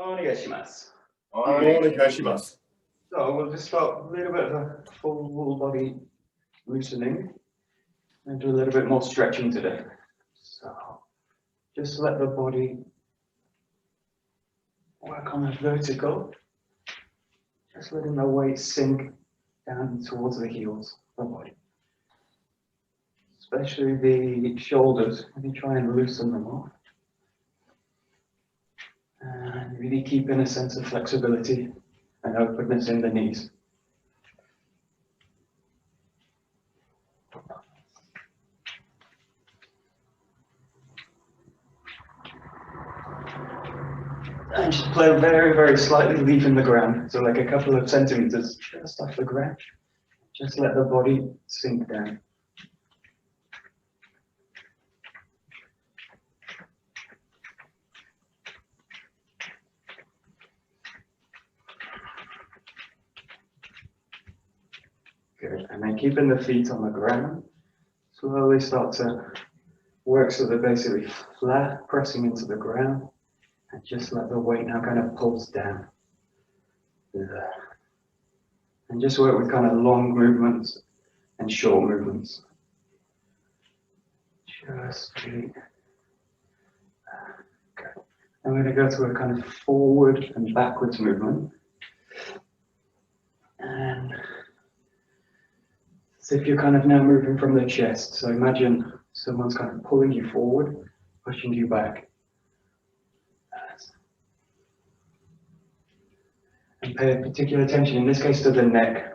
Onegaishimasu. Onegaishimasu. So we'll just start a little bit of a full body loosening and do a little bit more stretching today. So just let the body work on the vertical. Just letting the weight sink down towards the heels of the body. Especially the shoulders, maybe try and loosen them off. And really keeping a sense of flexibility and openness in the knees. And just play very slightly leaving the ground, so like a couple of centimeters just off the ground. Just let the body sink down. Good, and then keeping the feet on the ground, slowly start to work so they're basically flat, pressing into the ground, and just let the weight now kind of pulse down. And just work with kind of long movements and short movements. Just really good. I'm going to go to a kind of forward and backwards movement. And as if you're kind of now moving from the chest. So imagine someone's kind of pulling you forward, pushing you back. And pay particular attention, in this case, to the neck.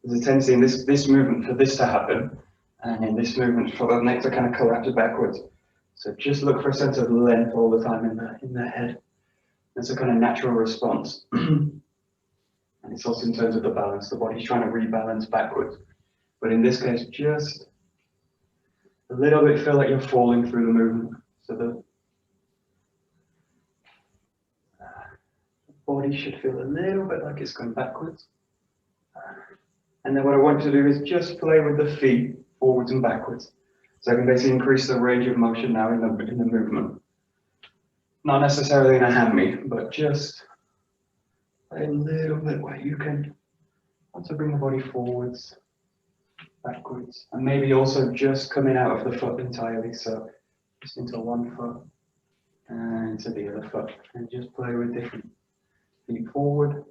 There's a tendency in this movement for this to happen, and in this movement for the neck to kind of collapse backwards. So just look for a sense of length all the time in the head. That's a kind of natural response. And it's also in terms of the balance. The body's trying to rebalance backwards. But in this case, just a little bit feel like you're falling through the movement. So the body should feel a little bit like it's going backwards. And then what I want you to do is just play with the feet forwards and backwards. So I can basically increase the range of motion now in the movement. Not necessarily in a hammy, but just play a little bit where you can want to bring the body forwards, backwards, and maybe also just coming out of the foot entirely. So just into one foot and into the other foot, and just play with different feet forward.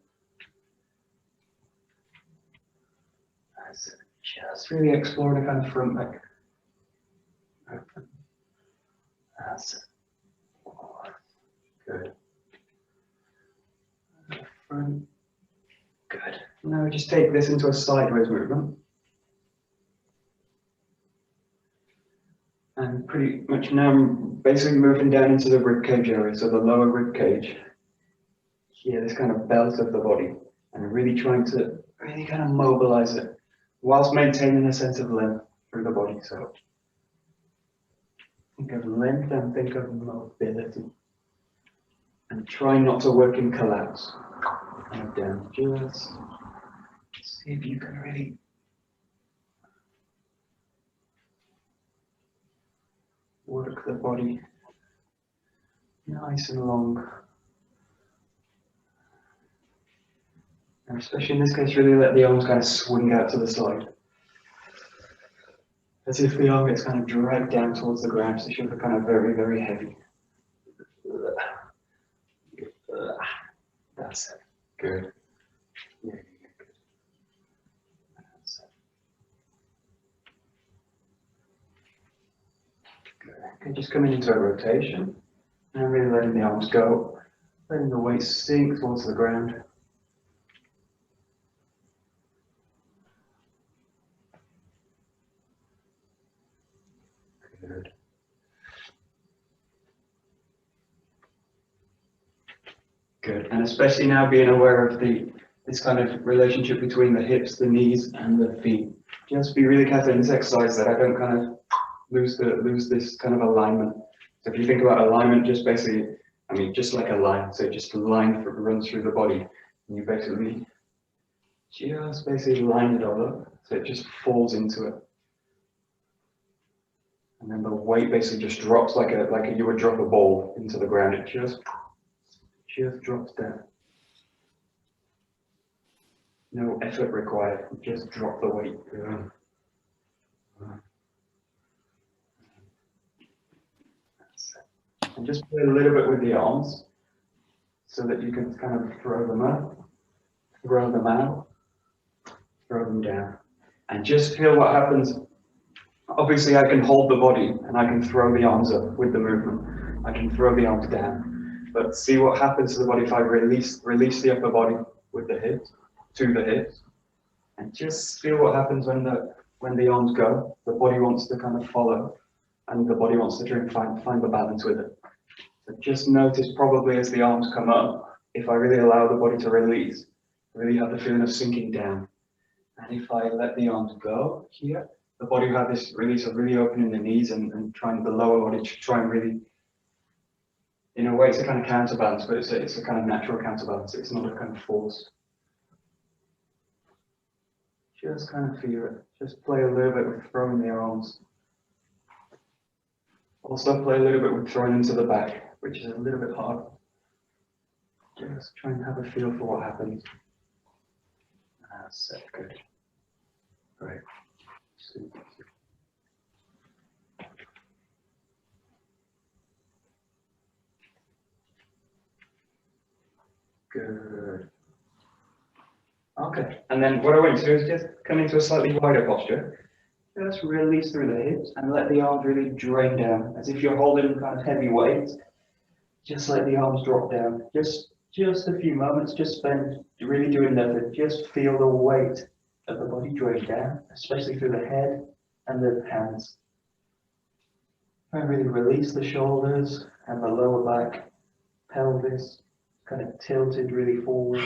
Just really explore the kind of front back. Open. That's it. Good. Front. Good. Now just take this into a sideways movement. And pretty much now I'm basically moving down into the rib cage area, so the lower rib cage. Here, this kind of belt of the body, and really trying to really kind of mobilize it whilst maintaining a sense of length through the body. So think of length and think of mobility. And try not to work in collapse. Kind of down. Just see if you can really work the body nice and long. And especially in this case, really let the arms kind of swing out to the side. As if the arm gets kind of dragged down towards the ground, so it should be kind of very heavy. That's it. Good. Yeah, good. That's it. Good. Okay, just coming into a rotation and really letting the arms go, letting the weight sink towards the ground. Good. Good, and especially now being aware of this kind of relationship between the hips, the knees, and the feet. Just be really careful in this exercise that I don't kind of lose this kind of alignment. So if you think about alignment, just basically, I mean, just like a line. So just a line runs through the body, and you basically just basically line it all up, so it just falls into it. And then the weight basically just drops like you would drop a ball into the ground. It just drops down. No effort required, just drop the weight. And just play a little bit with the arms so that you can kind of throw them up, throw them out, throw them down. And just feel what happens. Obviously, I can hold the body and I can throw the arms up with the movement. I can throw the arms down. But see what happens to the body if I release the upper body with the hips, to the hips. And just feel what happens when the arms go. The body wants to kind of follow and the body wants to try and find the balance with it. So just notice probably as the arms come up, if I really allow the body to release, really have the feeling of sinking down. And if I let the arms go here, the body will have this release of really opening the knees and trying the lower body to try and really, in a way, it's a kind of counterbalance, but it's a kind of natural counterbalance. It's not a kind of force. Just kind of feel it. Just play a little bit with throwing the arms. Also play a little bit with throwing them to the back, which is a little bit hard. Just try and have a feel for what happens. That's good. Great. Super. Good. Okay, and then what I want you to do is just come into a slightly wider posture. Just release through the hips and let the arms really drain down, as if you're holding kind of heavy weights. Just let the arms drop down. Just a few moments, just spend really doing nothing. Just feel the weight of the body drain down, especially through the head and the hands. And really release the shoulders and the lower back, pelvis, kind of tilted really forward.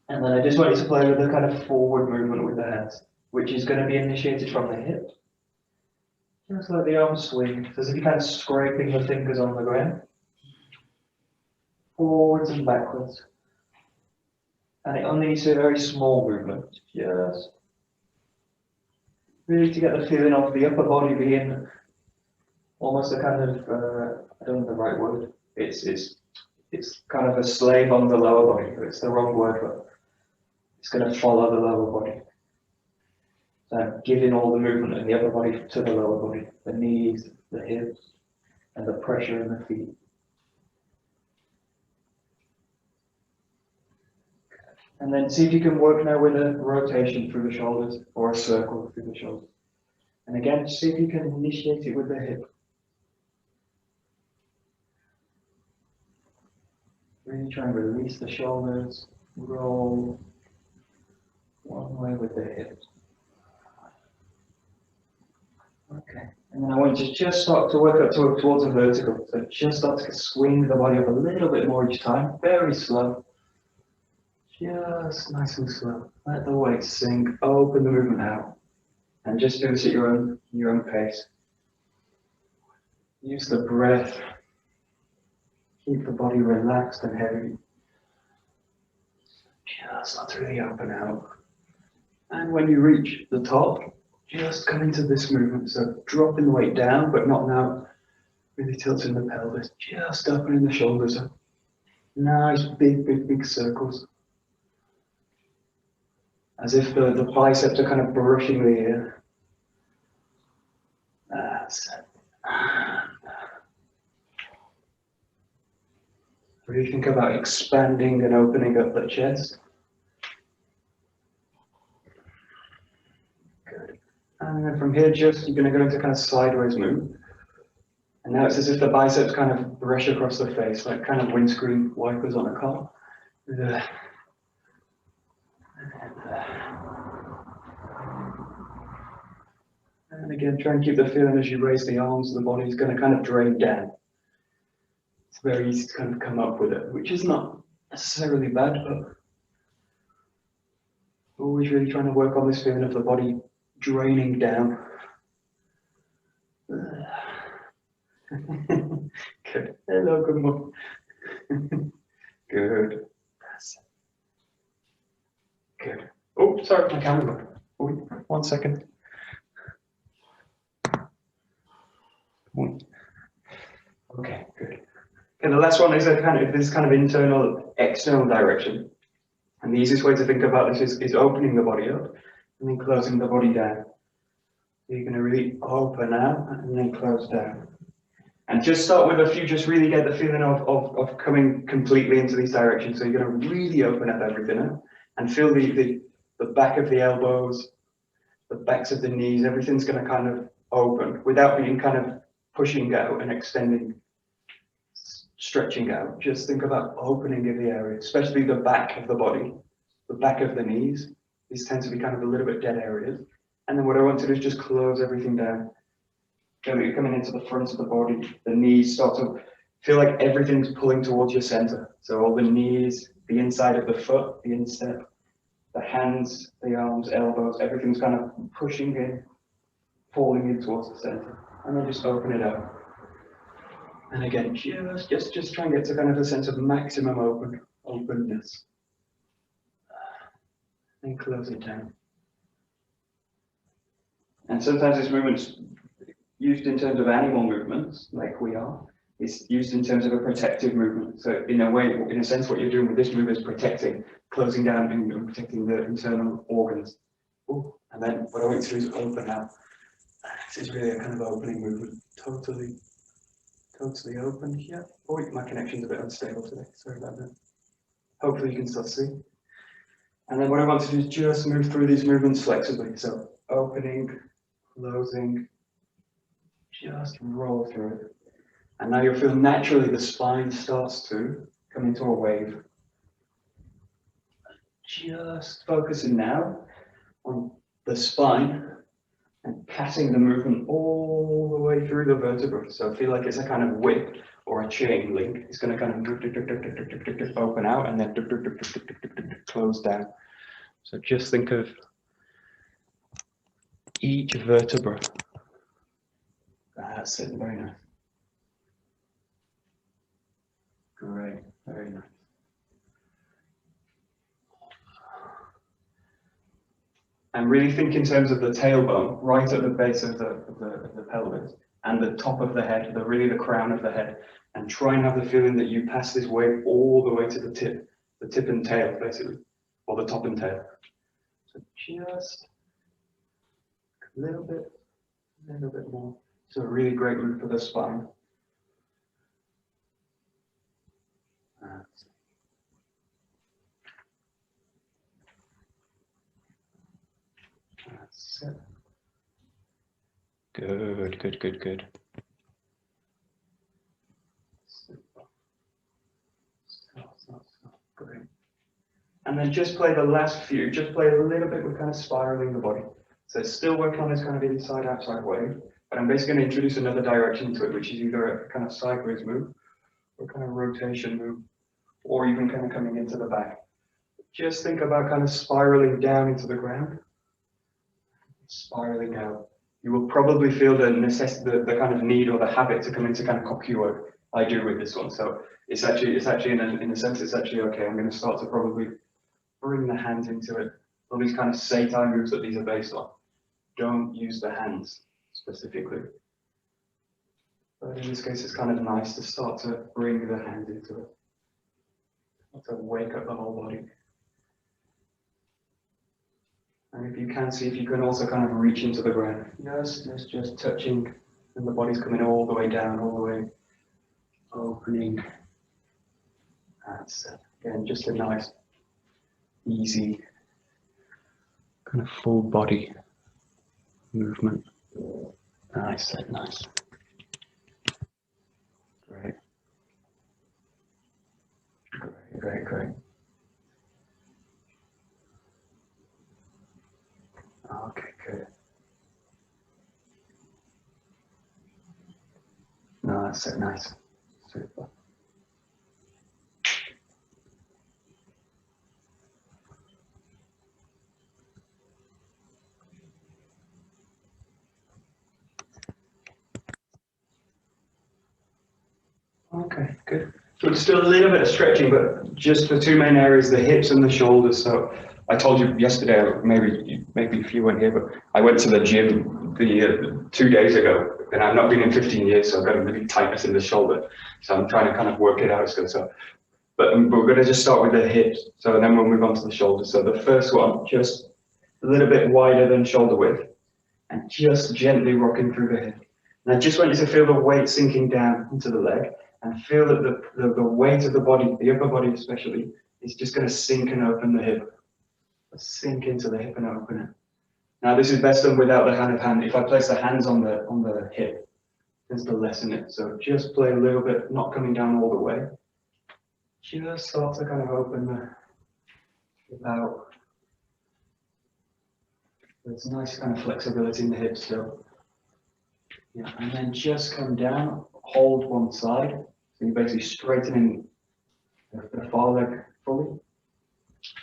And then I just want you to play with the kind of forward movement with the hands, which is going to be initiated from the hip. Just let the arms swing, as if you're kind of scraping the fingers on the ground. Forwards and backwards. And it only needs a very small movement. Just really to get the feeling of the upper body being almost a kind of, I don't know the right word. It's kind of a slave on the lower body. It's the wrong word, but it's going to follow the lower body. So giving all the movement in the upper body to the lower body, the knees, the hips, and the pressure in the feet. And then see if you can work now with a rotation through the shoulders or a circle through the shoulders. And again, see if you can initiate it with the hip. Really try and release the shoulders, roll one way with the hips. Okay, and then I want you to just start to work up towards a vertical. So just start to swing the body up a little bit more each time, very slow. Just nice and slow. Let the weight sink, open the movement out. And just do this at your own pace. Use the breath. Keep the body relaxed and heavy. Just start to really open out. And when you reach the top, just come into this movement. So dropping the weight down, but not now really tilting the pelvis. Just opening the shoulders up. Nice big circles. As if the biceps are kind of brushing the air. That's it. Really think about expanding and opening up the chest. Good. And then from here, you're going to go into kind of sideways move. And now it's as if the biceps kind of brush across the face, like kind of windscreen wipers on a car. And again, try and keep the feeling as you raise the arms, the body's going to kind of drain down. It's very easy to kind of come up with it, which is not necessarily bad, but always really trying to work on this feeling of the body draining down. Good. Hello, good morning. Good. That's it. Good. Oh, sorry, my camera. Oh, 1 second. Okay, good. And the last one is this kind of internal, external direction. And the easiest way to think about this is opening the body up and then closing the body down. So you're going to really open out and then close down. And just start with a few, just really get the feeling of coming completely into these directions. So you're going to really open up everything up and feel the back of the elbows, the backs of the knees, everything's going to kind of open without being kind of pushing out and extending, stretching out. Just think about opening in the area, especially the back of the body, the back of the knees. These tend to be kind of a little bit dead areas. And then what I want to do is just close everything down. So you're coming into the front of the body, the knees start to feel like everything's pulling towards your center. So all the knees, the inside of the foot, the instep, the hands, the arms, elbows, everything's kind of pushing in, falling in towards the center. And then just open it up. And again, just try and get to kind of a sense of maximum openness. And close it down. And sometimes this movement's used in terms of animal movements, like we are. It's used in terms of a protective movement. So in a way, in a sense, what you're doing with this move is protecting, closing down and protecting the internal organs. Ooh. And then what I want to do is open out. This is really a kind of opening movement. Totally open here. Oh, my connection's a bit unstable today. Sorry about that. Hopefully you can still see. And then what I want to do is just move through these movements flexibly. So opening, closing, just roll through it. And now you'll feel naturally the spine starts to come into a wave. Just focusing now on the spine and passing the movement all the way through the vertebra. So feel like it's a kind of whip or a chain link. It's going to kind of open out and then close down. So just think of each vertebra. That's it, very nice. Great, very nice. And really think in terms of the tailbone, right at the base of the pelvis, and the top of the head, really the crown of the head, and try and have the feeling that you pass this wave all the way to the tip and tail, basically, or the top and tail. So just a little bit more. It's a really great move for the spine. That's it. Good. Super. Stop. Great. And then just play the last few, just play a little bit with kind of spiraling the body. So still working on this kind of inside-outside wave, but I'm basically going to introduce another direction to it, which is either a kind of sideways move, or a kind of rotation move, or even kind of coming into the back. Just think about kind of spiraling down into the ground, spiraling out. You will probably feel the necessity, the kind of need or the habit to come into kind of kokyū. I do with this one. So it's actually in a sense, it's actually okay. I'm going to start to probably bring the hands into it. All these kind of seitai moves that these are based on. Don't use the hands specifically. But in this case, it's kind of nice to start to bring the hands into it. To wake up the whole body. And if you can see, if you can also kind of reach into the ground. Yes, it's just touching, and the body's coming all the way down, all the way opening. That's it. Again, just a nice, easy, kind of full body movement. Nice. Great. Okay, good. No, that's so nice. Super. Okay, good. So it's still a little bit of stretching, but just the two main areas, the hips and the shoulders. So I told you yesterday, maybe if you weren't here, but I went to the gym 2 days ago, and I've not been in 15 years, so I've got a really tightness in the shoulder. So I'm trying to kind of work it out. So, but we're going to just start with the hips. So then we'll move on to the shoulders. So the first one, just a little bit wider than shoulder width, and just gently rocking through the hip. And I just want you to feel the weight sinking down into the leg, and feel that the weight of the body, the upper body especially, is just going to sink and open the hip. Sink into the hip and open it. Now this is best done without the hand of hand. If I place the hands on the hip, tends to lessen it. So just play a little bit, not coming down all the way. Just start to kind of open the hip out. There's nice kind of flexibility in the hips still. Yeah, and then just come down, hold one side. So you're basically straightening the far leg fully.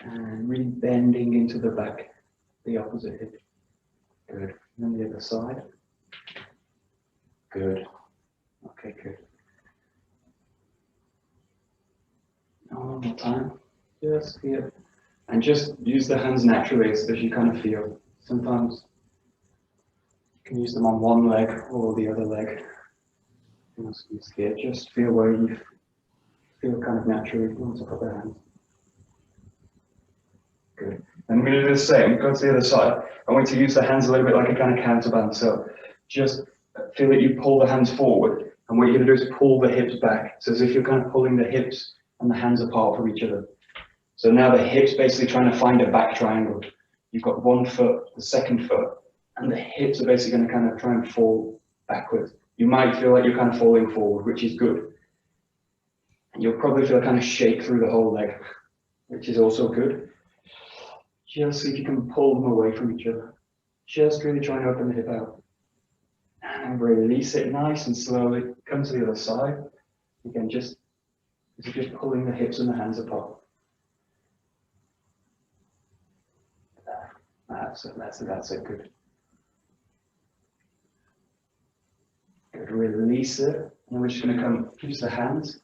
And really bending into the back, the opposite hip. Good. And then the other side. Good. Okay, good. Now one more time. Just feel. And just use the hands naturally as you kind of feel. Sometimes you can use them on one leg or the other leg. Just feel where you feel kind of naturally once I put the hands. Good. And we're going to do the same. Go to the other side. I want you to use the hands a little bit like a kind of counterbalance. So just feel that you pull the hands forward. And what you're going to do is pull the hips back. So as if you're kind of pulling the hips and the hands apart from each other. So now the hips basically trying to find a back triangle. You've got one foot, the second foot, and the hips are basically going to kind of try and fall backwards. You might feel like you're kind of falling forward, which is good. And you'll probably feel kind of shake through the whole leg, which is also good. Just see if you can pull them away from each other. Just really try and open the hip out. And release it nice and slowly. Come to the other side. Again, just pulling the hips and the hands apart. That's it, good. Good, release it. And we're just going to use the hands,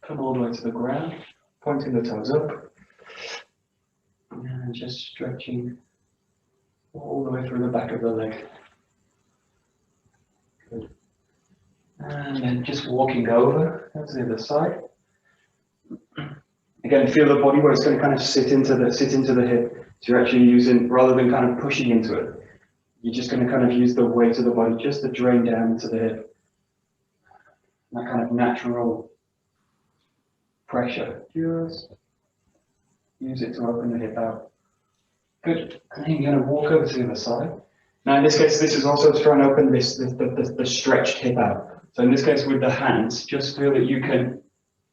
come all the way to the ground, pointing the toes up. And just stretching all the way through the back of the leg. Good. And then just walking over to the other side. Again, feel the body where it's going to kind of sit into the hip. So you're actually using, rather than kind of pushing into it, you're just going to kind of use the weight of the body just to drain down into the hip. That kind of natural pressure. Just use it to open the hip out. Good. And then you're going to walk over to the other side. Now in this case, this is also to try and open the stretched hip out. So in this case, with the hands, just feel that you can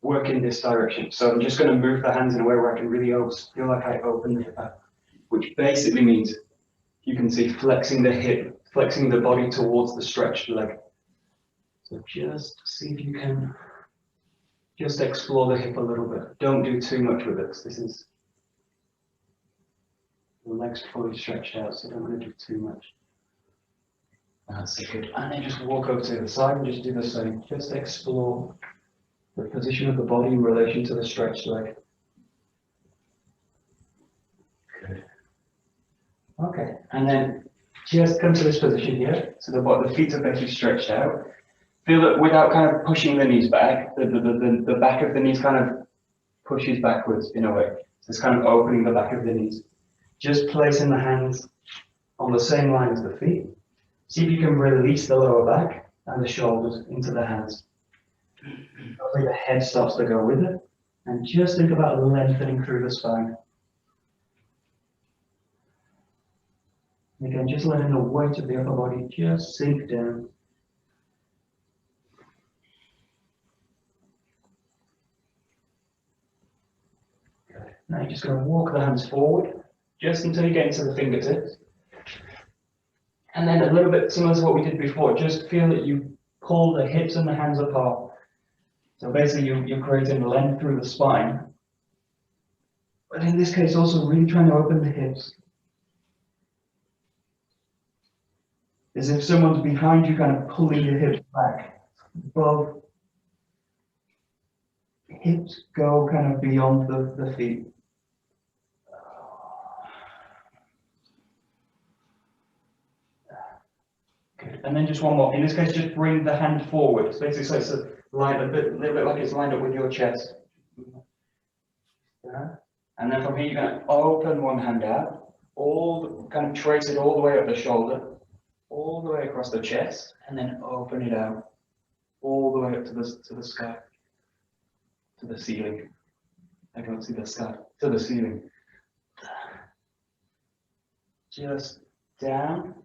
work in this direction. So I'm just going to move the hands in a way where I can really feel like I open the hip out, which basically means you can see flexing the hip, flexing the body towards the stretched leg. So just see if you can just explore the hip a little bit. Don't do too much with it. This is the legs fully stretched out, so don't want to do too much. That's good. And then just walk over to the other side and just do the same. Just explore the position of the body in relation to the stretched leg. Good. Okay, and then just come to this position here. So the feet are basically stretched out. Feel that without kind of pushing the knees back, the back of the knees kind of pushes backwards in a way. So it's kind of opening the back of the knees. Just placing the hands on the same line as the feet. See if you can release the lower back and the shoulders into the hands. Hopefully the head starts to go with it. And just think about lengthening through the spine. Again, just letting the weight of the upper body just sink down. Good. Now you're just going to walk the hands forward, just until you get into the fingertips. And then a little bit similar to what we did before, just feel that you pull the hips and the hands apart. So basically you're creating length through the spine. But in this case also really trying to open the hips. As if someone's behind you kind of pulling your hips back. Above. Hips go kind of beyond the feet. Good. And then just one more. In this case, just bring the hand forward. So basically, so it's a little bit like it's lined up with your chest. Yeah. And then from here, you're going to open one hand out, kind of trace it all the way up the shoulder, all the way across the chest, and then open it out, all the way up to the sky, to the ceiling. I can't see the sky, to the ceiling. Just down,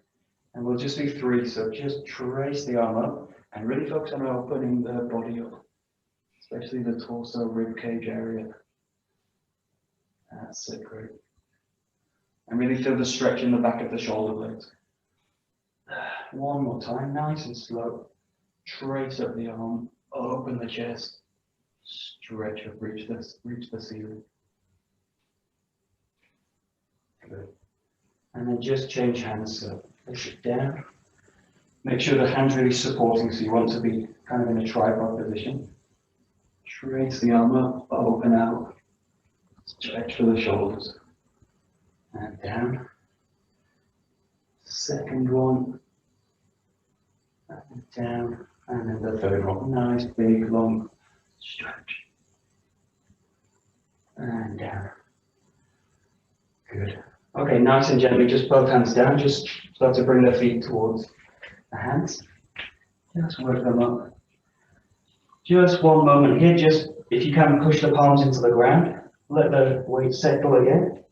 and we'll just do 3. So just trace the arm up and really focus on opening the body up, especially the torso, rib cage area. That's it, great. And really feel the stretch in the back of the shoulder blades. One more time, nice and slow. Trace up the arm, open the chest, stretch up, reach the ceiling. Good. And then just change hands, so push it down. Make sure the hand's really supporting, so you want to be kind of in a tripod position. Trace the arm up, open out, stretch for the shoulders. And down. Second one. And down. And then the third one. Nice, big, long stretch. And down. Good. Okay, nice and gently, just both hands down. Just start to bring the feet towards the hands. Just work them up. Just one moment here. Just, if you can, push the palms into the ground. Let the weight settle again.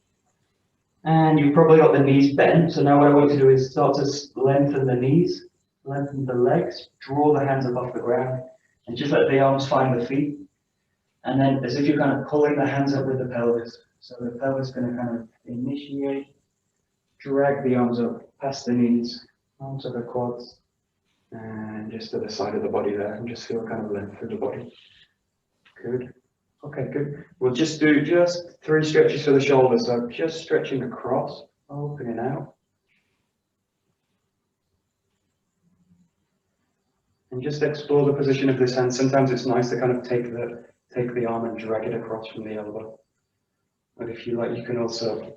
And you've probably got the knees bent. So now what I want you to do is start to lengthen the knees, lengthen the legs, draw the hands above the ground, and just let the arms find the feet. And then as if you're kind of pulling the hands up with the pelvis. So the pelvis is going to kind of initiate, drag the arms up past the knees, onto the quads, and just to the side of the body there, and just feel kind of length through the body. Good. Okay, good. We'll just do 3 stretches for the shoulders. So just stretching across, opening out. And just explore the position of this hand. Sometimes it's nice to kind of take the arm and drag it across from the elbow. But if you like, you can also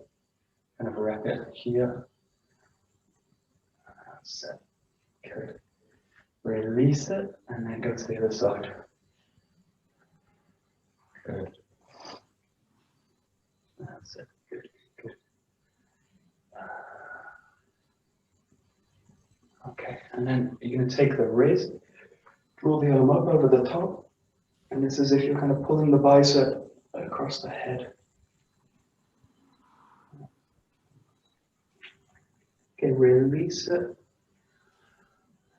kind of wrap it here. That's it. Good. Release it, and then go to the other side. Good. That's it. Good. Good. Okay, and then you're going to take the wrist, draw the arm up over the top, and it's as if you're kind of pulling the bicep across the head. Okay, release it,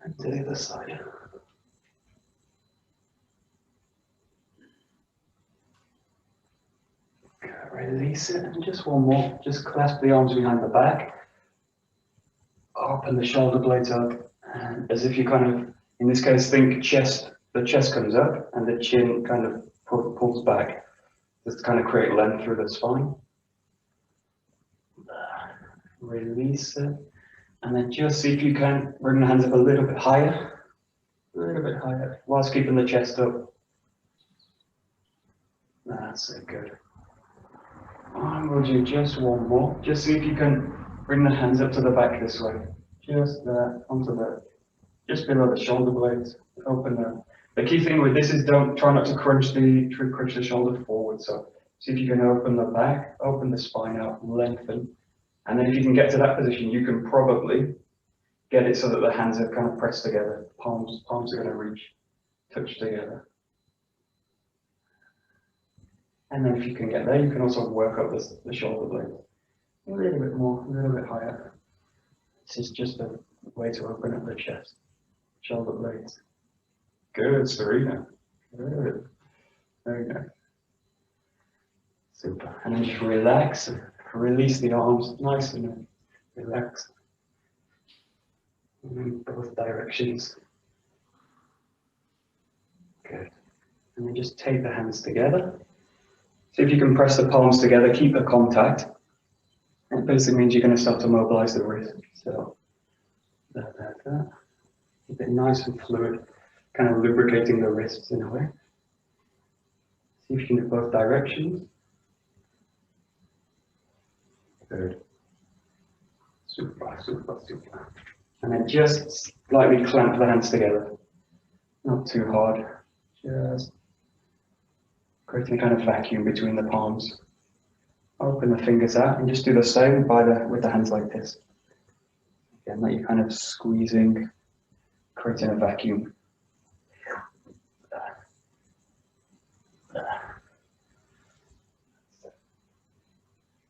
and to the other side. Release it, and just one more. Just clasp the arms behind the back. Open the shoulder blades up, and as if you kind of, in this case, think chest. The chest comes up, and the chin kind of pulls back. Just to kind of create length through the spine. Release it, and then just see if you can bring the hands up a little bit higher, whilst keeping the chest up. That's it, good. And we'll do just one more. Just see if you can bring the hands up to the back this way. Just there, just below the shoulder blades. Open them. The key thing with this is try not to crunch the shoulder forward. So see if you can open the back, open the spine out, lengthen. And then if you can get to that position, you can probably get it so that the hands are kind of pressed together. Palms are going to touch together. And then if you can get there, you can also work up the shoulder blade. A little bit more, a little bit higher. This is just a way to open up the chest. Shoulder blades. Good, Serena. Good. Very good. Super. And then just relax. Release the arms. Nice and relaxed. In both directions. Good. And then just take the hands together. See if you can press the palms together, keep the contact. It basically means you're going to start to mobilize the wrist. So, keep it nice and fluid, kind of lubricating the wrists in a way. See if you can do both directions. Good. Super, super, super. And then just lightly clamp the hands together. Not too hard. Just creating a kind of vacuum between the palms. Open the fingers out and just do the same with the hands like this. Again, like you're kind of squeezing, creating a vacuum.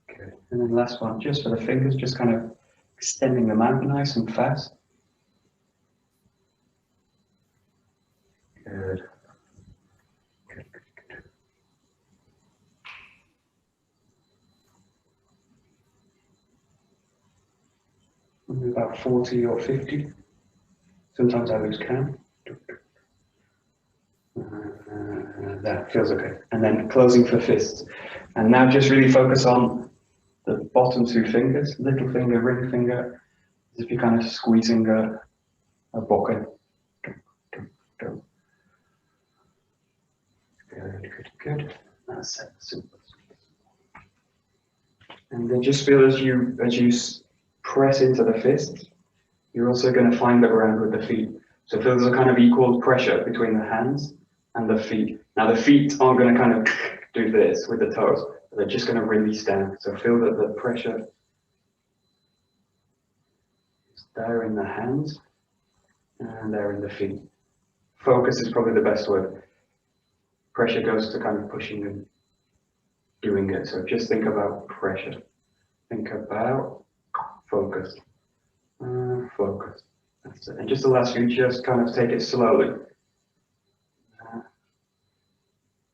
Good. And then last one, just for the fingers, just kind of extending them out nice and fast. Good. Good, good, good. Maybe about 40 or 50. Sometimes I lose count. That feels okay. And then closing for fists. And now just really focus on the bottom two fingers, little finger, ring finger, as if you're kind of squeezing a bokken. Good, good, good. That's it. Super. And then just feel as you press into the fists, you're also going to find the ground with the feet. So feel there's a kind of equal pressure between the hands and the feet. Now the feet aren't going to kind of do this with the toes, but they're just going to release down. So feel that the pressure is there in the hands and there in the feet. Focus is probably the best word. Pressure goes to kind of pushing and doing it. So just think about pressure. Think about focus. Focus. That's it. And just the last few, just kind of take it slowly.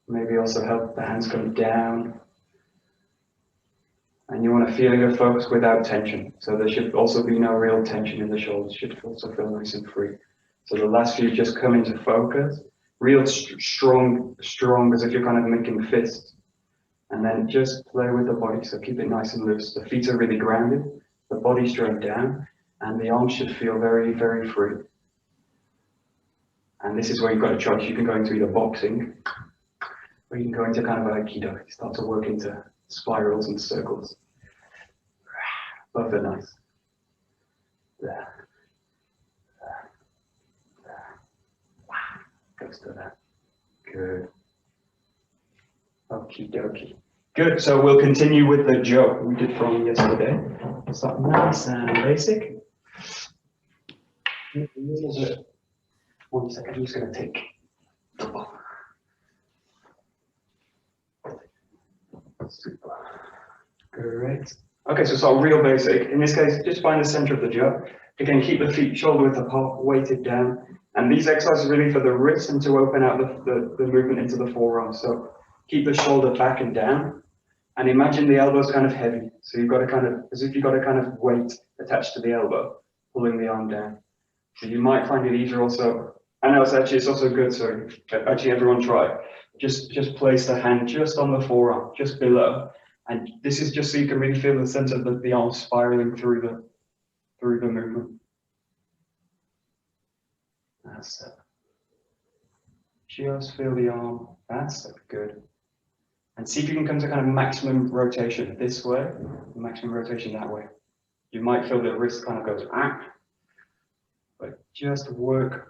Maybe also help the hands come down. And you want a feeling of focus without tension. So there should also be no real tension in the shoulders. Should also feel nice and free. So the last few just come into focus. Real strong, as if you're kind of making fists. And then just play with the body. So keep it nice and loose. The feet are really grounded. The body's straight down. And the arms should feel very, very free. And this is where you've got a choice. You can go into either boxing, or you can go into kind of Aikido. You start to work into spirals and circles. Both are nice. There. Goes to that. Good. Okie dokie. Good. So we'll continue with the joke we did from yesterday. Start nice and basic. A little bit. 1 second. I'm just going to take the ball. Super. Great. Okay, so start real basic. In this case, just find the center of the jaw. Again, keep the feet shoulder width apart, weighted down. And these exercises are really for the wrists and to open out the movement into the forearm. So keep the shoulder back and down. And imagine the elbow's kind of heavy. So you've got to kind of, as if you've got a kind of weight attached to the elbow, pulling the arm down. So you might find it easier also. I know it's also good, so actually everyone try. Just place the hand just on the forearm, just below. And this is just so you can really feel the sense of the arm spiraling through the movement. That's it. Just feel the arm. That's it. Good. And see if you can come to kind of maximum rotation this way, maximum rotation that way. You might feel the wrist kind of goes, but just work.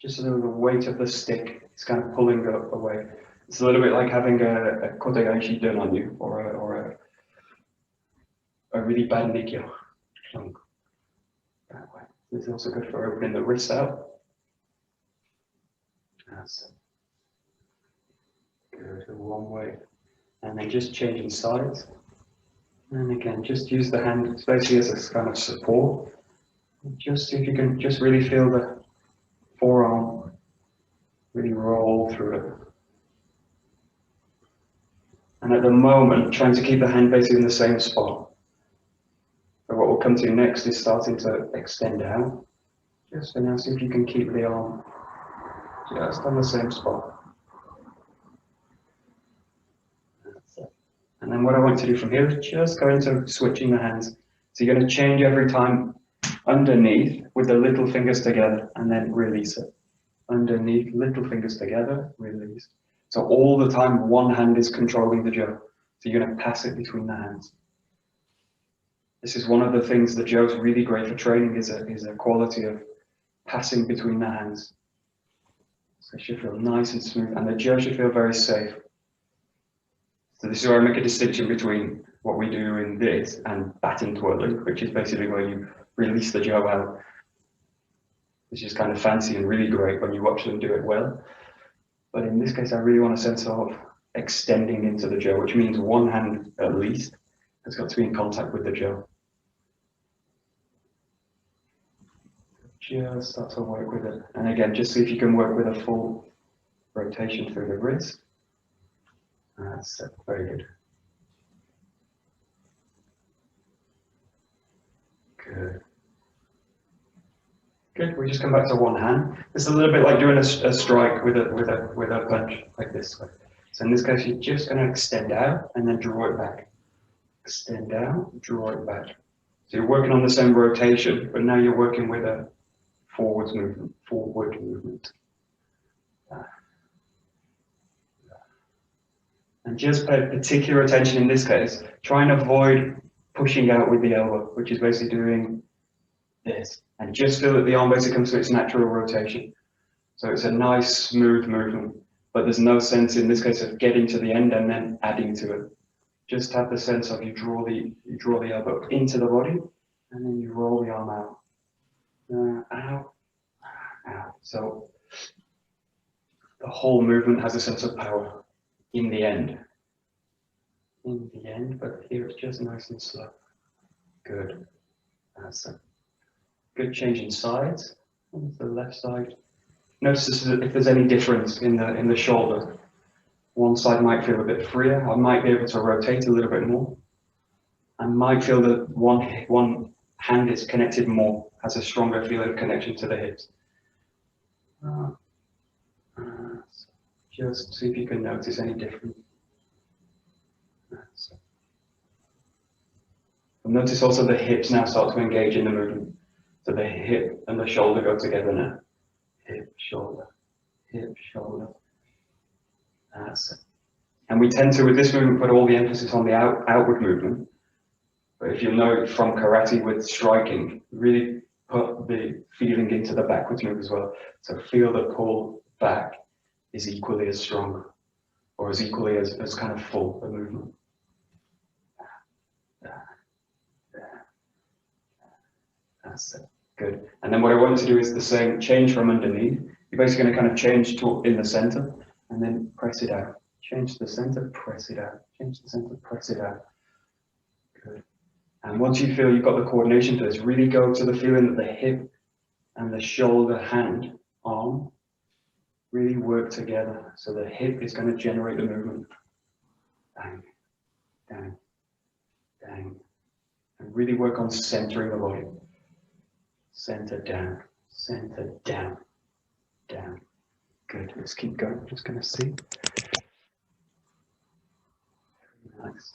Just so the weight of the stick is kind of pulling away. It's a little bit like having a kotegaeshi done on you, or a really bad nikyo. That way. This is also good for opening the wrists out. That's good. One way. And then just changing sides. And again, just use the hand basically as a kind of support. Just see if you can just really feel the forearm really roll through it. And at the moment, trying to keep the hand basically in the same spot. So what we'll come to next is starting to extend out. Just for now, see if you can keep the arm just on the same spot. That's it. And then what I want to do from here is just go into switching the hands. So you're going to change every time underneath with the little fingers together and then release it. Underneath, little fingers together, release. So all the time, one hand is controlling the jaw. So you're going to pass it between the hands. This is one of the things the Joe's really great for training is a quality of passing between the hands. So it should feel nice and smooth, and the Joe should feel very safe. So this is where I make a distinction between what we do in this and baton twirling, which is basically where you release the Joe out. Which is kind of fancy and really great when you watch them do it well. But in this case, I really want a sense of extending into the Joe, which means one hand at least has got to be in contact with the Joe. Just start to work with it. And again, just see if you can work with a full rotation through the wrist. That's very good. Good. Good. We just come back to one hand. It's a little bit like doing a strike with a punch like this. So in this case, you're just going to extend out and then draw it back. Extend out, draw it back. So you're working on the same rotation, but now you're working with a forward movement. And just pay particular attention in this case. Try and avoid pushing out with the elbow, which is basically doing this. And just feel that the arm basically comes to its natural rotation. So it's a nice, smooth movement, but there's no sense in this case of getting to the end and then adding to it. Just have the sense of you draw the elbow into the body, and then you roll the arm out. Out, out. So the whole movement has a sense of power in the end. In the end, but here it's just nice and slow. Good. That's a good change in sides. The left side. Notice if there's any difference in the shoulder. One side might feel a bit freer. I might be able to rotate a little bit more. I might feel that one hand is connected more, has a stronger feeling of connection to the hips. Just see if you can notice any difference. Notice also the hips now start to engage in the movement. So the hip and the shoulder go together now. Hip, shoulder, hip, shoulder. That's it. And we tend to, with this movement, put all the emphasis on the outward movement. But if you'll know from karate with striking, really put the feeling into the backwards move as well. So feel the pull back is equally as strong, or as equally as kind of full, the movement. That's it. Good. And then what I want to do is the same, change from underneath. You're basically going to kind of change to in the center and then press it out. Change the center, press it out. Change the center, press it out. Good. And once you feel you've got the coordination for this, really go to the feeling that the hip and the shoulder, hand, arm really work together. So the hip is going to generate the movement. Bang, bang, bang. And really work on centering the body. Center down, down. Good, let's keep going. I'm just going to see. Nice.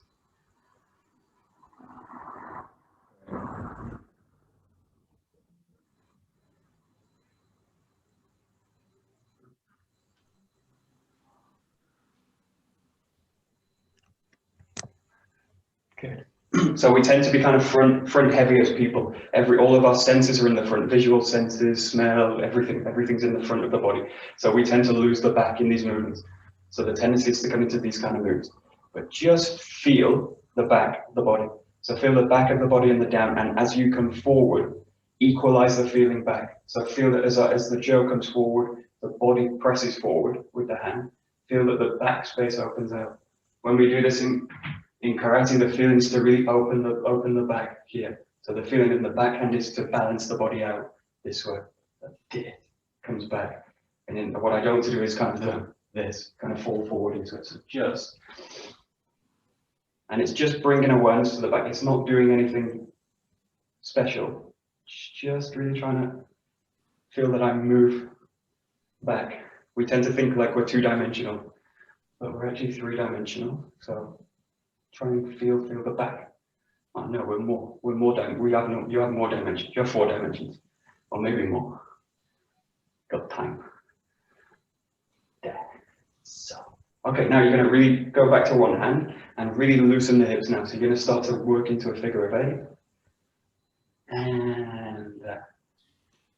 Good. So we tend to be kind of front heavy as people. All of our senses are in the front. Visual senses, smell, everything's in the front of the body. So we tend to lose the back in these movements. So the tendency is to come into these kind of moves. But just feel the back of the body. So feel the back of the body and the down. And as you come forward, equalize the feeling back. So feel that as the Joe comes forward, the body presses forward with the hand. Feel that the back space opens out. When we do this in karate, the feeling is to really open the back here. So the feeling in the backhand is to balance the body out this way. It comes back. And then what I don't want to do is kind of this, kind of fall forward into it. So just, and it's just bringing awareness to the back. It's not doing anything special. It's just really trying to feel that I move back. We tend to think like we're two-dimensional, but we're actually three-dimensional. So try and feel the back. Oh no, you have more dimensions. You have 4 dimensions, or maybe more. Got time. There. So, okay, now you're going to really go back to one hand and really loosen the hips now. So you're going to start to work into a figure of 8. And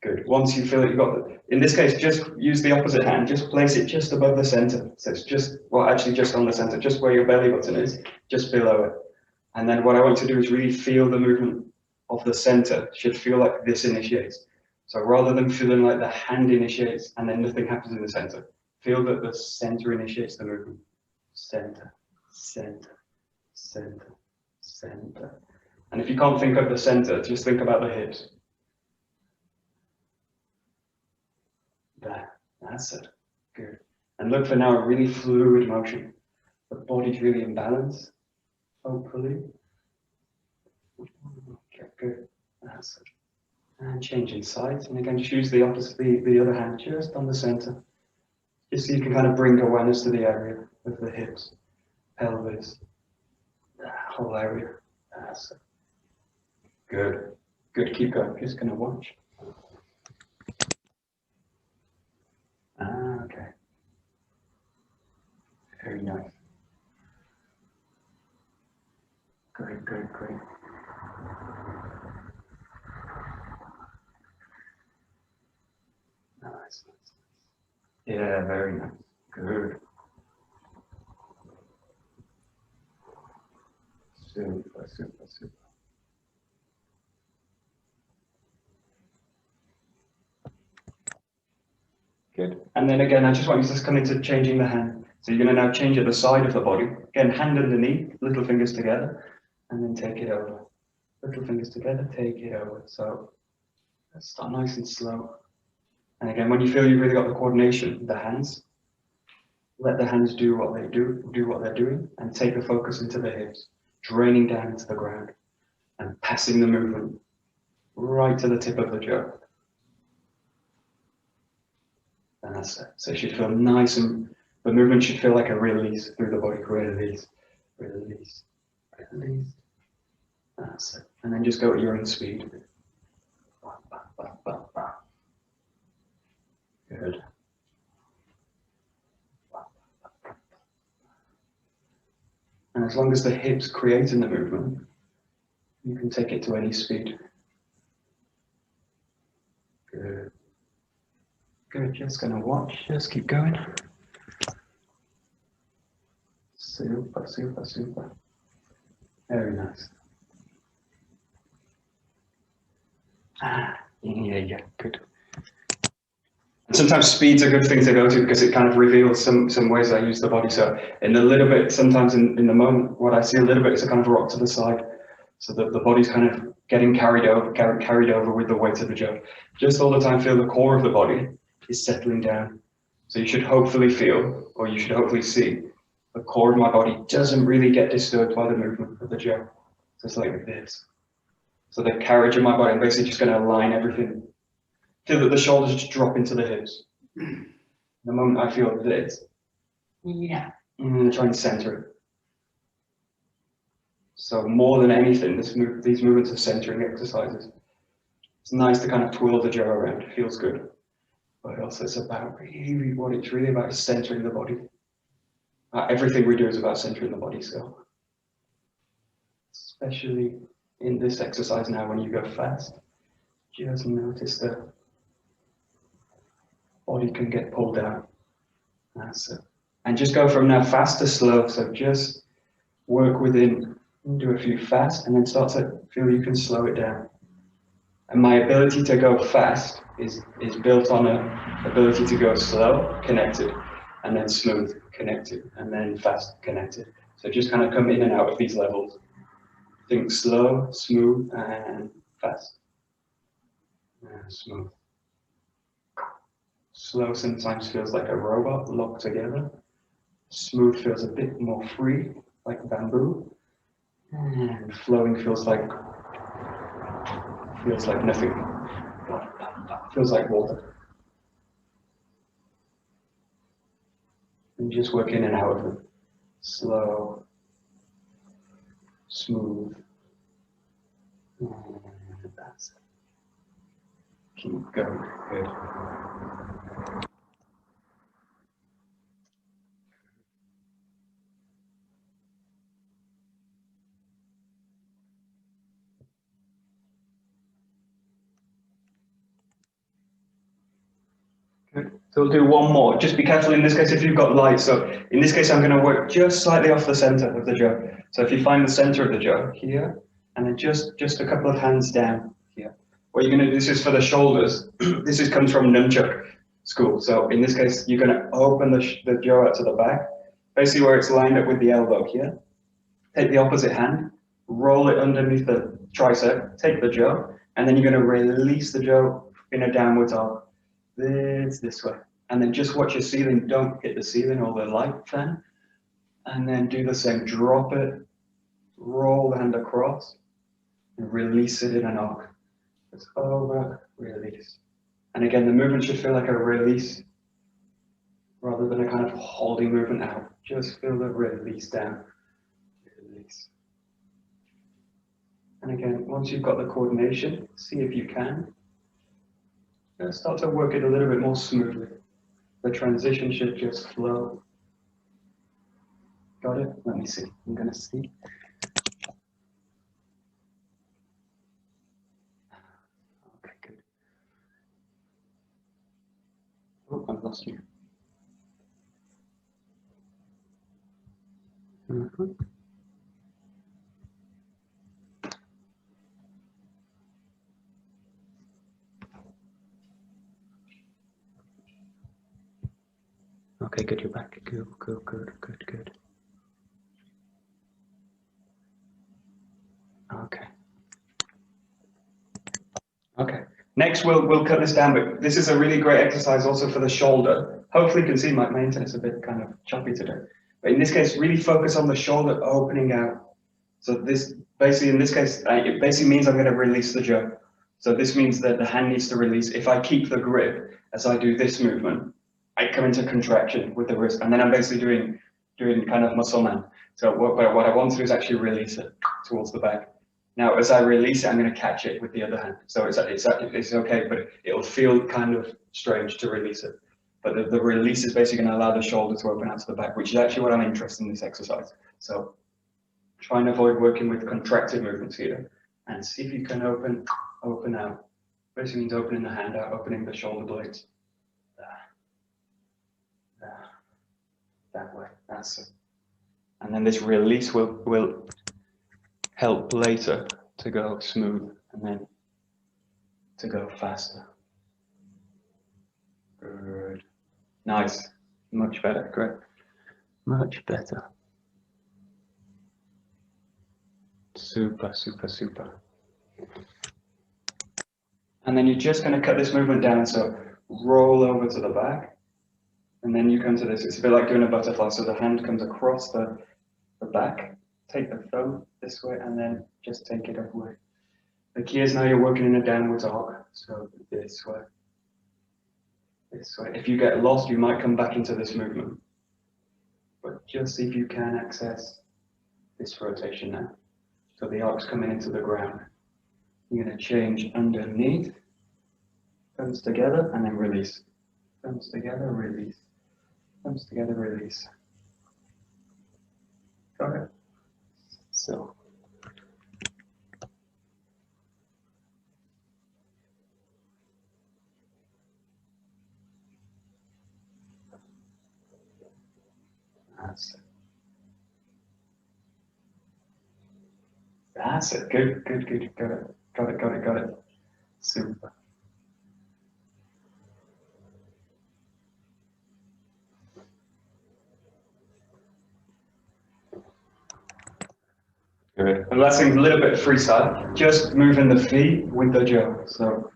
good. Once you feel that you've got, in this case, just use the opposite hand, just place it just above the center. So it's just, well, actually just on the center, just where your belly button is, just below it. And then what I want you to do is really feel the movement of the center. It should feel like this initiates. So rather than feeling like the hand initiates and then nothing happens in the center, feel that the center initiates the movement. Center, center, center, center. And if you can't think of the center, just think about the hips. There, that's it. Good. And look for now a really fluid motion. The body's really in balance, hopefully. Okay, good. That's it. And changing sides. And again, just use the opposite, the other hand just on the center. Just so you can kind of bring awareness to the area of the hips, pelvis, that whole area. That's it. Good. Good. Keep going. Just gonna watch. Okay. Very nice. Great, great, great. Nice. Yeah, very nice. Good. Super, super, super. Good. And then again, I just want you to come into changing the hand. So you're going to now change at the side of the body. Again, hand underneath, little fingers together, and then take it over. Little fingers together, take it over. So let's start nice and slow. And again, when you feel you've really got the coordination, the hands, let the hands do what they do what they're doing, and take the focus into the hips, draining down into the ground, and passing the movement right to the tip of the jaw. And that's it. So it should feel nice, and the movement should feel like a release through the body. Release, release, release. That's it. And then just go at your own speed. Good. And as long as the hips creating the movement, you can take it to any speed. Good. Good, just gonna watch, just keep going. Super, super, super. Very nice. Yeah, good. And sometimes speed's a good thing to go to because it kind of reveals some ways I use the body. So in a little bit, sometimes in the moment, what I see a little bit is a kind of rock to the side. So that the body's kind of getting carried over with the weight of the jaw. Just all the time feel the core of the body is settling down. So you should hopefully feel, or you should hopefully see, the core of my body doesn't really get disturbed by the movement of the jaw. So it's like this. So the carriage of my body, I'm basically just going to align everything. Feel that the shoulders just drop into the hips. The moment I feel this, yeah, I'm going to try and center it. So more than anything, these movements are centering exercises. It's nice to kind of twirl the jaw around. It feels good. But also it's about really, what it's really about is centering the body. Everything we do is about centering the body still. Especially in this exercise now when you go fast. Just notice the body can get pulled down. That's it. And just go from now fast to slow. So just work within, do a few fast, and then start to feel you can slow it down. And my ability to go fast is built on an ability to go slow, connected, and then smooth, connected, and then fast, connected. So just kind of come in and out of these levels. Think slow, smooth, and fast. And smooth. Slow sometimes feels like a robot locked together. Smooth feels a bit more free, like bamboo. And flowing feels like nothing. Feels like water. And just work in and out of them. Slow, smooth. And that's it. Keep going. Good. So we'll do one more. Just be careful in this case if you've got light. So in this case, I'm going to work just slightly off the center of the jaw. So if you find the center of the jaw here, and then just a couple of hands down here. What you're going to do, this is for the shoulders. Comes from nunchuck school. So in this case, you're going to open the jaw out to the back, basically where it's lined up with the elbow here. Take the opposite hand, roll it underneath the tricep, take the jaw, and then you're going to release the jaw in a downward dog. This way. And then just watch your ceiling, don't hit the ceiling or the light fan. And then do the same, drop it, roll the hand across, and release it in an arc. It's over, release. And again, the movement should feel like a release rather than a kind of holding movement out. Just feel the release down, release. And again, once you've got the coordination, see if you can. Start to work it a little bit more smoothly. The transition should just flow. Got it? Let me see. I'm going to see. Okay, good. Oh, I've lost you. Okay, good, you're back. Good. Okay. Next, we'll cut this down, but this is a really great exercise also for the shoulder. Hopefully you can see my internet's a bit kind of choppy today. But in this case, really focus on the shoulder opening out. So this basically, in this case, it basically means I'm going to release the jaw. So this means that the hand needs to release. If I keep the grip as I do this movement, I come into contraction with the wrist, and then I'm basically doing kind of muscle man. So what I want to do is actually release it towards the back. Now, as I release it, I'm going to catch it with the other hand. So it's okay, but it'll feel kind of strange to release it. But the release is basically going to allow the shoulder to open out to the back, which is actually what I'm interested in this exercise. So try and avoid working with contracted movements here, and see if you can open out. Basically means opening the hand out, opening the shoulder blades. That way, that's it. And then this release will help later to go smooth and then to go faster. Good. Nice. Much better. Great. Much better. Super. And then you're just going to cut this movement down. So roll over to the back. And then you come to this. It's a bit like doing a butterfly. So the hand comes across the back. Take the thumb this way and then just take it away. The key is now you're working in a downwards arc. So this way. This way. If you get lost, you might come back into this movement. But just see if you can access this rotation now. So the arc's coming into the ground. You're going to change underneath. Thumbs together and then release. Thumbs together, release. Thumbs together, release. Got it? So. That's it. That's it. Good. Got it. Super. Good. And last thing, a little bit freestyle. Just moving the feet with the jaw. So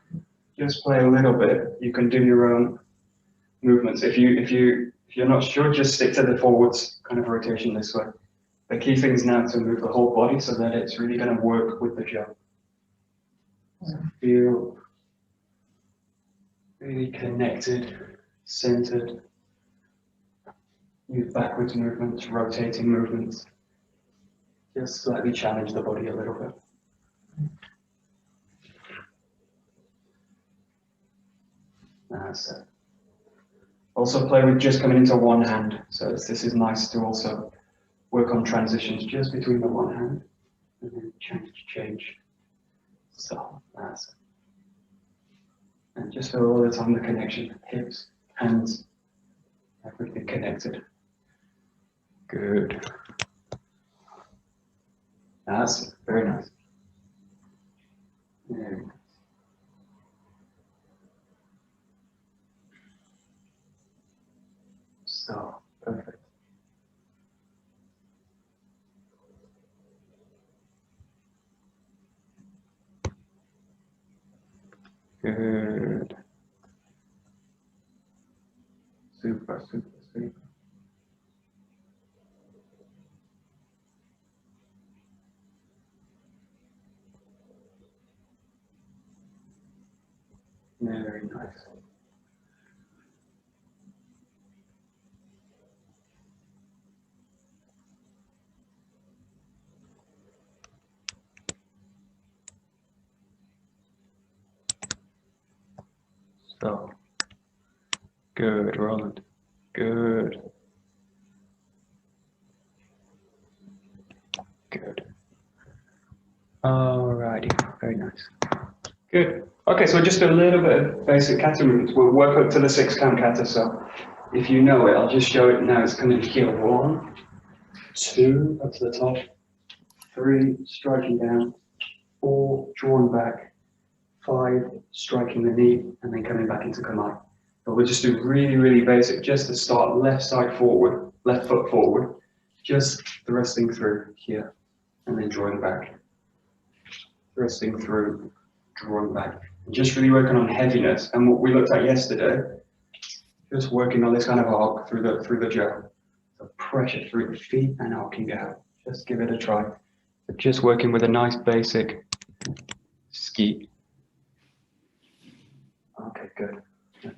just play a little bit. You can do your own movements. If you're not sure, just stick to the forwards kind of rotation this way. The key thing is now to move the whole body so that it's really going to work with the jaw. So feel really connected, centered. Use backwards movements, rotating movements. Just slightly challenge the body a little bit. That's it. Also play with just coming into one hand. So this is nice to also work on transitions just between the one hand and then change. So that's it. And just feel all the time the connection, hips, hands, everything connected. Good. That's very nice. Very nice. So, perfect. Good. Super, super, super. Very nice. So, good, Roland. Good. Good. Alrighty, very nice. Good. Okay, so just a little bit of basic kata movements. We'll work up to the 6-count kata. So if you know it, I'll just show it now. It's going to be here. 1, 2, up to the top. 3, striking down. 4, drawing back. 5, striking the knee, and then coming back into kamae. But we'll just do really, really basic, just to start left side forward, left foot forward, just thrusting through here, and then drawing back. Thrusting through, drawing back. Just really working on heaviness, and what we looked at yesterday, just working on this kind of arc through the jaw. So pressure through the feet and arcing out. Just give it a try. But just working with a nice basic ski. Okay, good. Good.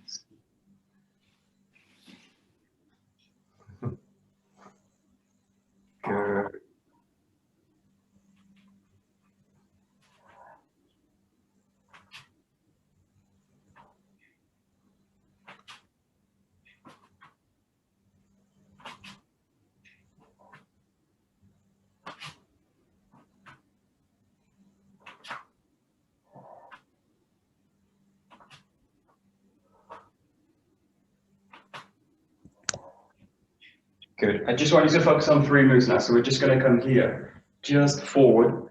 Good. I just want you to focus on 3 moves now. So we're just going to come here, just forward,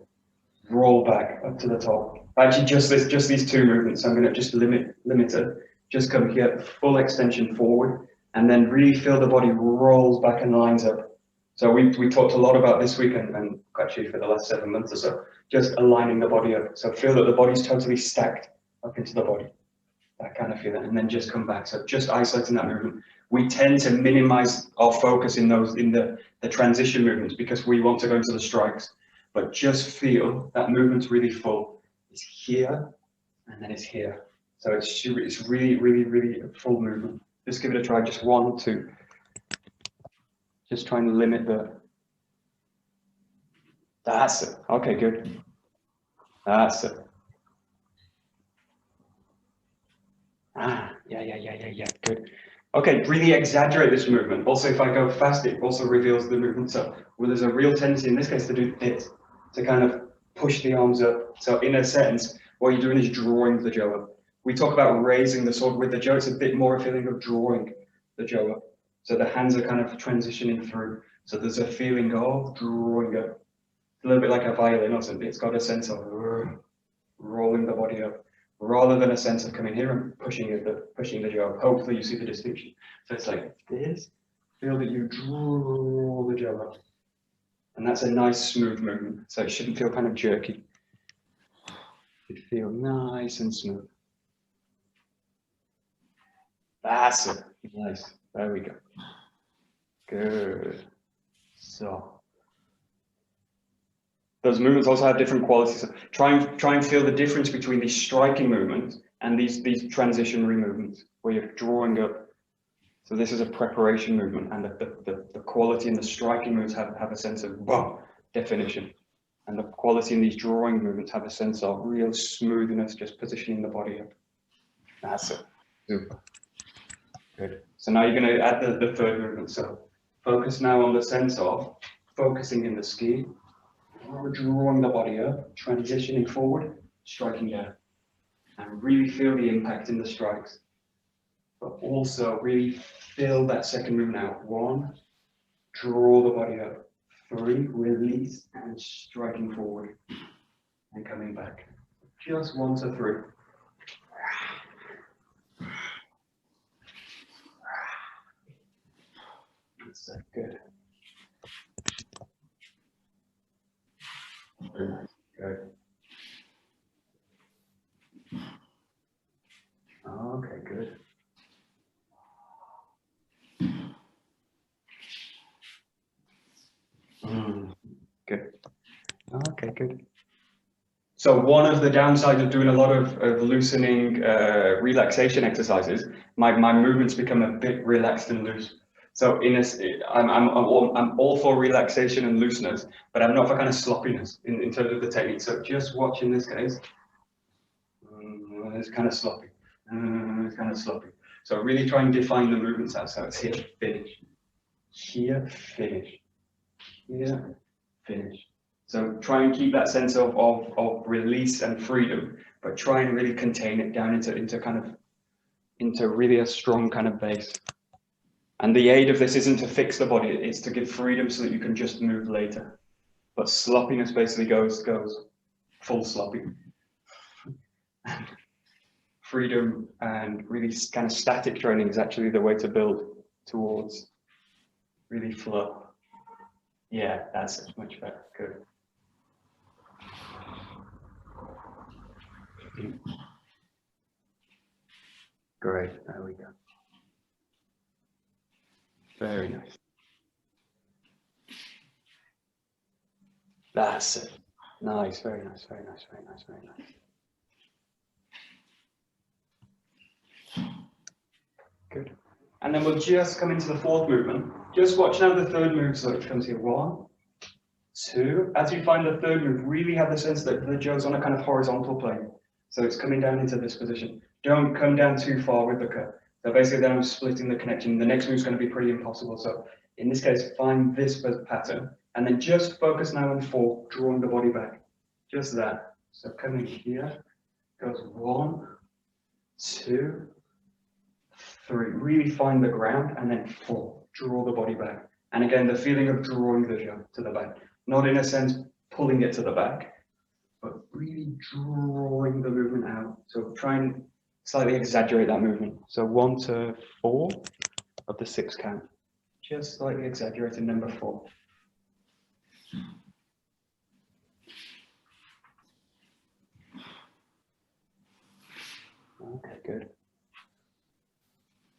roll back up to the top. Actually, just these 2 movements. I'm going to just limit it. Just come here, full extension forward, and then really feel the body rolls back and lines up. So we talked a lot about this week and actually for the last 7 months or so, just aligning the body up. So feel that the body's totally stacked up into the body. That kind of feeling, and then just come back. So just isolating that movement. We tend to minimize our focus in the transition movements because we want to go into the strikes. But just feel that movement's really full. It's here, and then it's here. So it's really, really, really a full movement. Just give it a try. Just 1, 2. Just trying to limit the. That's it. Okay, good. That's it. Yeah. Good. Okay, really exaggerate this movement. Also, if I go fast, it also reveals the movement. So, well, there's a real tendency in this case to do this, to kind of push the arms up. So, in a sense, what you're doing is drawing the jaw up. We talk about raising the sword with the jaw. It's a bit more a feeling of drawing the jaw up. So the hands are kind of transitioning through. So there's a feeling of drawing up. A little bit like a violin or something. It's got a sense of rolling the body up, rather than a sense of coming here and pushing the jaw. Hopefully you see the distinction. So it's like this, feel that you draw the jaw up. And that's a nice smooth movement. So it shouldn't feel kind of jerky. It should feel nice and smooth. That's it. Nice. There we go. Good. So those movements also have different qualities. So try and feel the difference between these striking movements and these transitionary movements where you're drawing up. So this is a preparation movement, and the quality in the striking moves have a sense of definition, and the quality in these drawing movements have a sense of real smoothness, just positioning the body up. That's it. Super. Good. So now you're going to add the third movement. So focus now on the sense of focusing in the ski. We're drawing the body up, transitioning forward, striking down, and really feel the impact in the strikes. but also really fill that second movement out. 1, draw the body up. 3, release and striking forward and coming back. Just 1 to 3. That's good. Very nice. Good. Okay, good. Good. Okay, good. So one of the downsides of doing a lot of loosening relaxation exercises, my movements become a bit relaxed and loose. So I'm all for relaxation and looseness, but I'm not for kind of sloppiness in terms of the technique. So just watch in this case. It's kind of sloppy. It's kind of sloppy. So really try and define the movements out. So it's here, finish. Here, finish. Here, finish. So try and keep that sense of release and freedom, but try and really contain it down into really a strong kind of base. And the aid of this isn't to fix the body, it's to give freedom so that you can just move later. But sloppiness basically goes full sloppy. Freedom and really kind of static training is actually the way to build towards really flow. Yeah, that's it, much better. Good. Great, there we go. Very nice. That's it. Nice, very nice, very nice, very nice, very nice. Good. And then we'll just come into the fourth movement. Just watch now the third move, so it comes here. 1, 2. As you find the third move, really have the sense that the Joe's on a kind of horizontal plane. So it's coming down into this position. Don't come down too far with the cut. So basically then I'm splitting the connection. The next move is going to be pretty impossible. So in this case, find this pattern and then just focus now on 4, drawing the body back. Just that. So coming here, goes 1, 2, 3. Really find the ground and then 4, draw the body back. And again, the feeling of drawing the Joe to the back. Not in a sense pulling it to the back, but really drawing the movement out. So try and slightly exaggerate that movement. So 1 to 4 of the 6 count. Just slightly exaggerating number 4. Okay, good.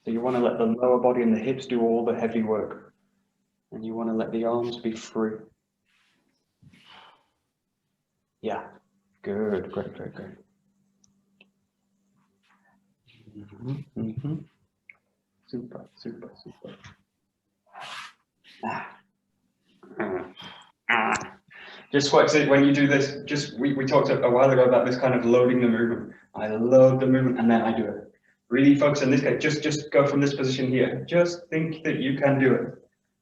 So you want to let the lower body and the hips do all the heavy work. And you want to let the arms be free. Yeah, good, great, great, great. Super, super, super. Just when you do this, we talked a while ago about this kind of loading the movement. I load the movement and then I do it. Really focus on this guy. Just go from this position here. Just think that you can do it.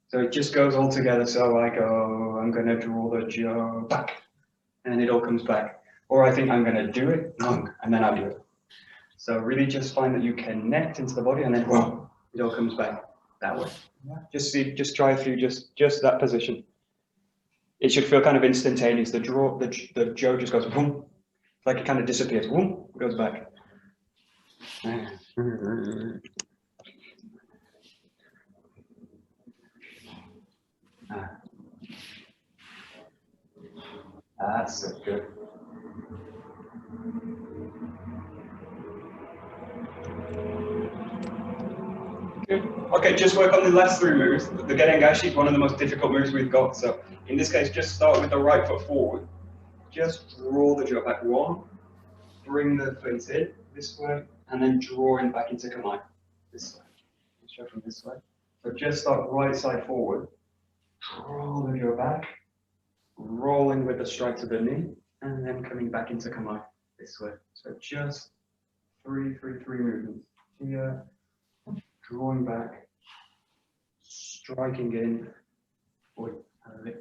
So it just goes all together. So I go, I'm going to draw the Joe back, and it all comes back. Or I think I'm going to do it, and then I do it. So really just find that you connect into the body, and then whoa, it all comes back that way. Just try through just that position. It should feel kind of instantaneous. The Joe just goes boom, like it kind of disappears. Boom, goes back. That's it, good. Good. Okay, just work on the last 3 moves. The Gerengashi is one of the most difficult moves we've got. So in this case, just start with the right foot forward. Just draw the Joe back 1, bring the face in this way, and then drawing back into Kamae this way. Let's show from this way. So just start right side forward, draw the Joe back, rolling with the strike to the knee, and then coming back into Kamae this way. So just 3 movements. Here, drawing back, striking in. Oi, oi.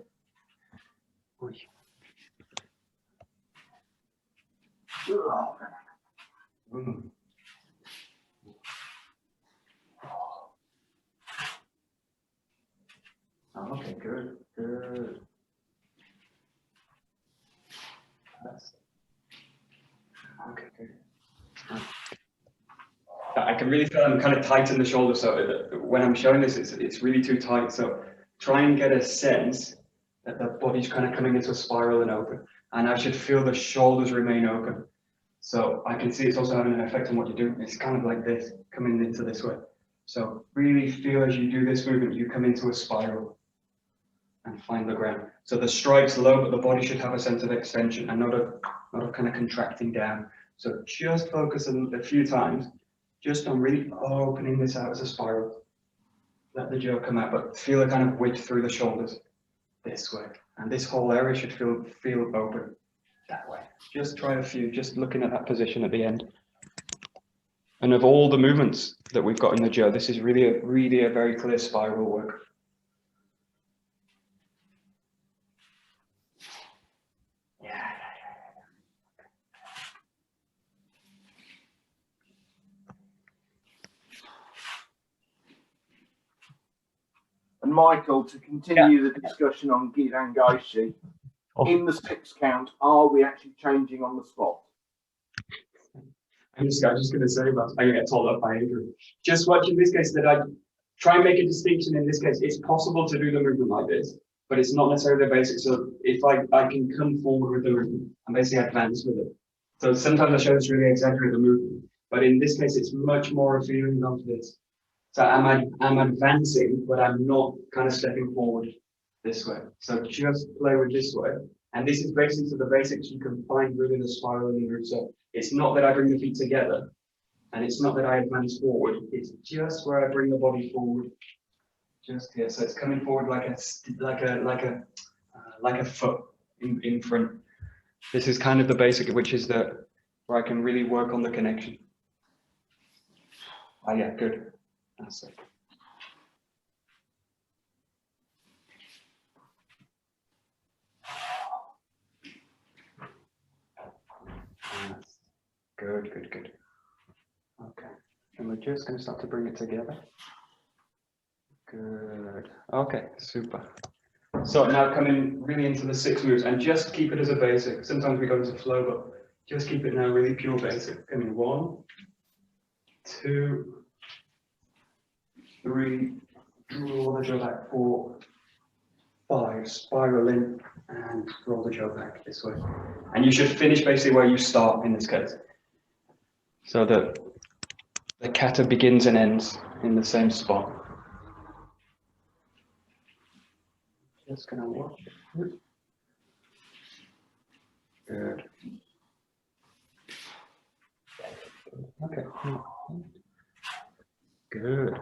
Okay, good, good. Okay, good. I can really feel I'm kind of tight in the shoulder, so when I'm showing this, it's really too tight. So try and get a sense that the body's kind of coming into a spiral and open, and I should feel the shoulders remain open. So I can see it's also having an effect on what you're doing. It's kind of like this, coming into this way. So really feel as you do this movement, you come into a spiral and find the ground. So the strike's low, but the body should have a sense of extension and not a kind of contracting down. So just focus a few times just on really opening this out as a spiral. Let the jaw come out, but feel a kind of width through the shoulders this way. And this whole area should feel open that way. Just try a few, just looking at that position at the end. And of all the movements that we've got in the jaw, this is really a very clear spiral work. And Michael, to continue the discussion on Gidan Gaishi, in the 6 count, are we actually changing on the spot? I'm just going to say about, I'm going to get told up by Adrian. Just watching this case that I try and make a distinction in this case. It's possible to do the movement like this, but it's not necessarily the basic. So if I can come forward with the movement and basically advance with it. So sometimes I show this really exaggerate the movement, but in this case, it's much more a feeling of this. So I'm advancing, but I'm not kind of stepping forward this way. So just play with this way. And this is basically the basics you can find really the spiral in the root. So it's not that I bring the feet together, and it's not that I advance forward. It's just where I bring the body forward, just here. So it's coming forward like a foot in front. This is kind of the basic, which is where I can really work on the connection. Oh yeah, good. That's it. Good, good, good. Okay, and we're just going to start to bring it together. Good. Okay, super. So now coming really into the 6 moves, and just keep it as a basic. Sometimes we go into flow, but just keep it now really pure basic. Coming 1, 2, 3, draw the jaw back, 4, 5, spiral in, and roll the jaw back this way. And you should finish basically where you start in this case. So that the kata begins and ends in the same spot. Just gonna work. Good. Okay. Good.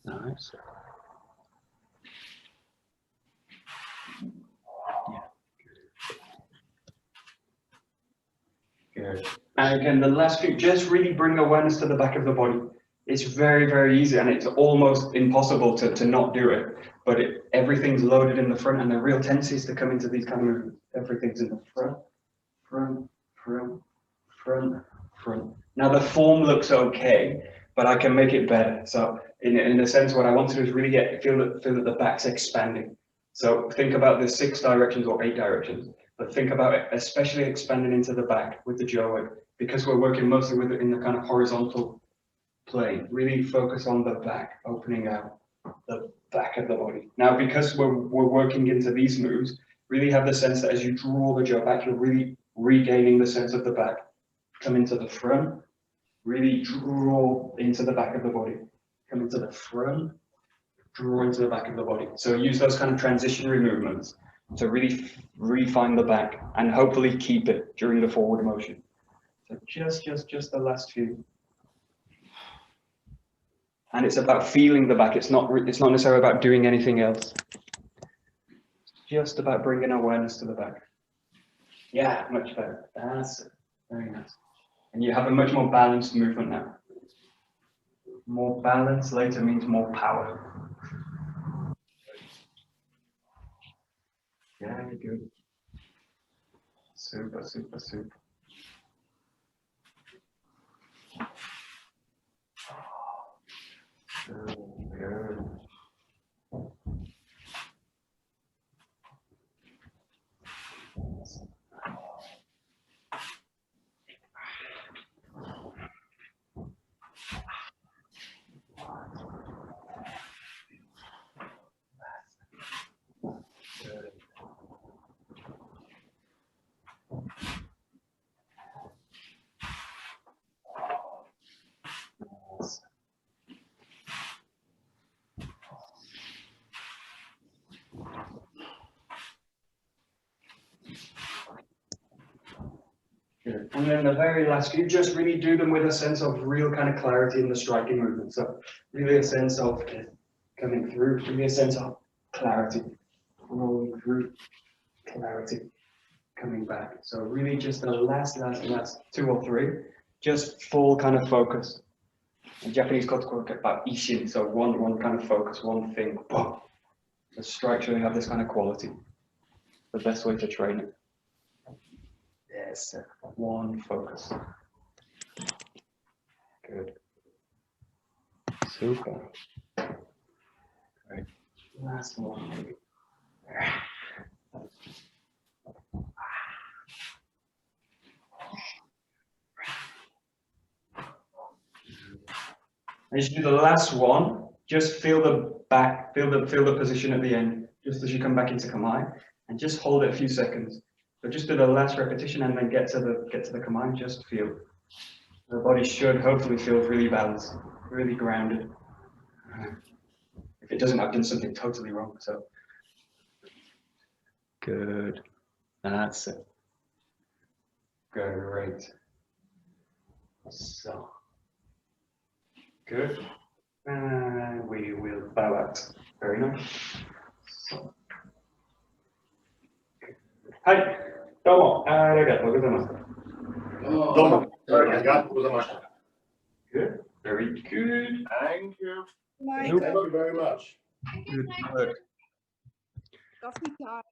Nice. Yeah. Good. And again, the last few, just really bring awareness to the back of the body. It's very, very easy, and it's almost impossible to not do it. But everything's loaded in the front, and the real tendency is to come into these kind of movements. Everything's in the front, front, front, front, front. Now the form looks okay, but I can make it better. So in a sense, what I want to do is really feel that the back's expanding. So think about the 6 directions or 8 directions, but think about it, especially expanding into the back with the jaw work, because we're working mostly with it in the kind of horizontal plane. Really focus on the back, opening out the back of the body. Now, because we're working into these moves, really have the sense that as you draw the jaw back, you're really regaining the sense of the back. Come into the front, really draw into the back of the body. Come into the front, draw into the back of the body. So use those kind of transitionary movements to really refine the back and hopefully keep it during the forward motion. So just the last few. And it's about feeling the back. It's not necessarily about doing anything else. It's just about bringing awareness to the back. Yeah, much better. That's it. Very nice. And you have a much more balanced movement now. More balance later means more power. Yeah, good. Super, super, super. Good. And then the very last few, just really do them with a sense of real kind of clarity in the striking movement. So really a sense of coming through, really a sense of clarity, rolling through, clarity, coming back. So really just the last 2 or 3, just full kind of focus. In Japanese koto about ishin, so one kind of focus, one thing. Boom. The strikes really have this kind of quality. The best way to train it. Yes, one focus. Good. Super. Great. Last one. As you do the last one, just feel the back, feel the position at the end, just as you come back into Kamae, and just hold it a few seconds. So just do the last repetition and then get to the Kamae, just feel. The body should hopefully feel really balanced, really grounded. If it doesn't, I've done something totally wrong. So good. That's it. Great. So good. And we will bow out. Very nice. So. Hi. Domo. Arigatou gozaimasu. Domo. Arigatou gozaimasu. Good. Very good. Thank you. Thank you very much. Good work. Coffee time.